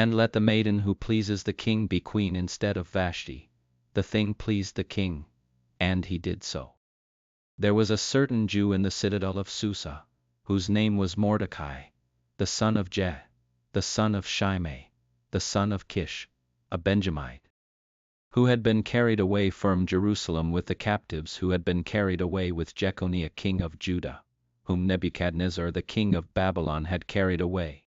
And let the maiden who pleases the king be queen instead of Vashti. The thing pleased the king, and he did so. There was a certain Jew in the citadel of Susa, whose name was Mordecai, the son of Jah, the son of Shimei, the son of Kish, a Benjamite, who had been carried away from Jerusalem with the captives who had been carried away with Jeconiah king of Judah, whom Nebuchadnezzar the king of Babylon had carried away.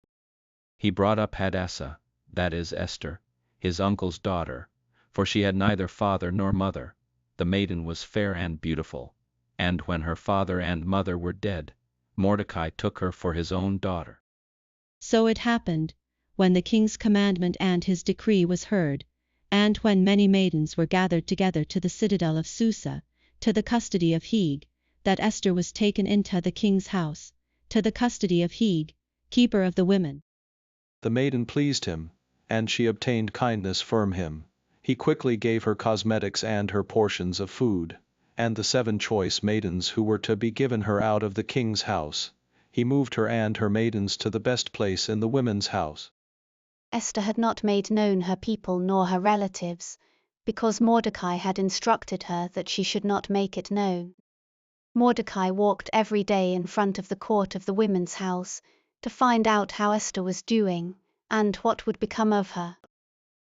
He brought up Hadassah, that is Esther, his uncle's daughter, for she had neither father nor mother. The maiden was fair and beautiful, and when her father and mother were dead, Mordecai took her for his own daughter. So it happened, when the king's commandment and his decree was heard, and when many maidens were gathered together to the citadel of Susa, to the custody of Heg, that Esther was taken into the king's house, to the custody of Heg, keeper of the women. The maiden pleased him, and she obtained kindness from him. He quickly gave her cosmetics and her portions of food, and the 7 choice maidens who were to be given her out of the king's house. He moved her and her maidens to the best place in the women's house. Esther had not made known her people nor her relatives, because Mordecai had instructed her that she should not make it known. Mordecai walked every day in front of the court of the women's house, to find out how Esther was doing, and what would become of her.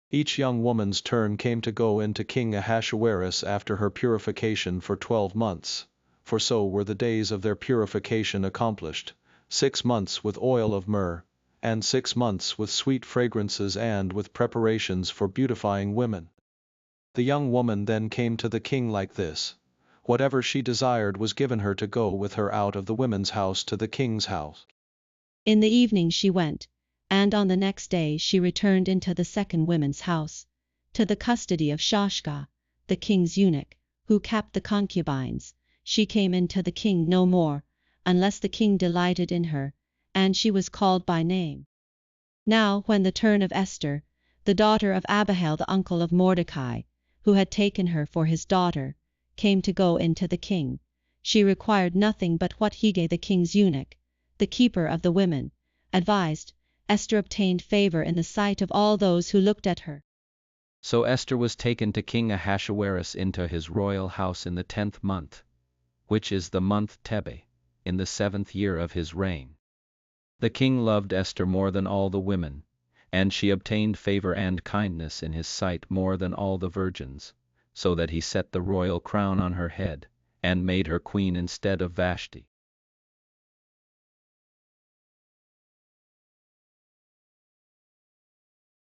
Each young woman's turn came to go into King Ahasuerus after her purification for 12 months, for so were the days of their purification accomplished, 6 months with oil of myrrh, and 6 months with sweet fragrances and with preparations for beautifying women. The young woman then came to the king like this: whatever she desired was given her to go with her out of the women's house to the king's house. In the evening she went, and on the next day she returned into the second women's house, to the custody of Shashgah, the king's eunuch, who kept the concubines. She came into the king no more, unless the king delighted in her, and she was called by name. Now when the turn of Esther, the daughter of Abihail the uncle of Mordecai, who had taken her for his daughter, came to go into the king, she required nothing but what Hegai the king's eunuch, the keeper of the women, advised. Esther obtained favor in the sight of all those who looked at her. So Esther was taken to King Ahasuerus into his royal house in the 10th month, which is the month Tebeh, in the 7th year of his reign. The king loved Esther more than all the women, and she obtained favor and kindness in his sight more than all the virgins, so that he set the royal crown on her head, and made her queen instead of Vashti.